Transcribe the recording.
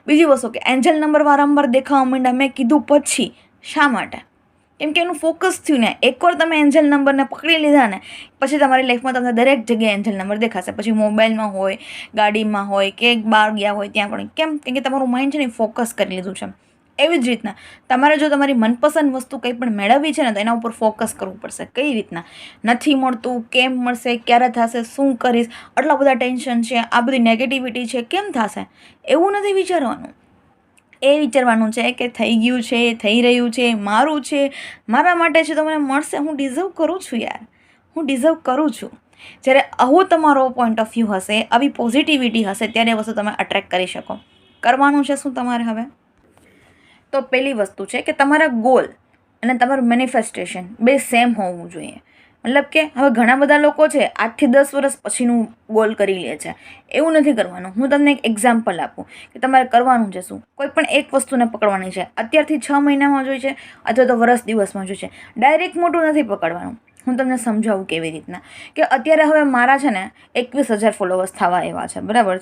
બીજી વસ્તુ કે એન્જલ નંબર વારંવાર દેખાવા માંડ્યા, મેં કીધું પછી શા માટે? કેમ કે એનું ફોકસ થયું ને. એકવાર તમે એન્જલ નંબરને પકડી લીધા ને પછી તમારી લાઈફમાં તમને દરેક જગ્યાએ એન્જલ નંબર દેખાશે. પછી મોબાઈલમાં હોય, ગાડીમાં હોય કે બહાર ગયા હોય ત્યાં પણ. કેમ કે તમારું માઇન્ડ છે ને ફોકસ કરી લીધું છે. એવી જ રીતના તમારે જો તમારી મનપસંદ વસ્તુ કંઈ પણ મેળવવી છે ને તો એના ઉપર ફોકસ કરવું પડશે. કઈ રીતના? નથી મળતું, કેમ મળશે, ક્યારે થશે, શું કરીશ, આટલા બધા ટેન્શન છે, આ બધી નેગેટિવિટી છે, કેમ થશે, એવું નથી વિચારવાનું. એ વિચારવાનું છે કે થઈ ગયું છે, થઈ રહ્યું છે, મારું છે, મારા માટે છે તો મને મળશે. હું ડિઝર્વ કરું છું યાર, હું ડિઝર્વ કરું છું. જ્યારે આવો તમારો પોઈન્ટ ઓફ વ્યૂ હશે, આવી પોઝિટિવિટી હશે, ત્યારે વસ્તુ તમે અટ્રેક્ટ કરી શકો. કરવાનું છે શું તમારે હવે? તો પહેલી વસ્તુ છે કે તમારા ગોલ અને તમારું મેનિફેસ્ટેશન બે સેમ હોવું જોઈએ. મતલબ કે હવે ઘણા બધા લોકો છે 8 થી 10 વર્ષ પછીનું ગોલ કરી લે છે. એવું નથી કરવાનું. હું તમને એક એક્ઝામ્પલ આપું કે તમારે કરવાનું છે શું. કોઈ પણ એક વસ્તુને પકડવાની છે. અત્યારથી 6 મહિનામાં જોઈએ છે અથવા તો વર્ષ દિવસમાં જોઈએ છે. ડાયરેક્ટ મોટું નથી પકડવાનું. હું તમને સમજાવું કેવી રીતના કે અત્યારે હવે મારા છે ને 21,000 ફોલોવર્સ થવા એવા છે, બરાબર છે.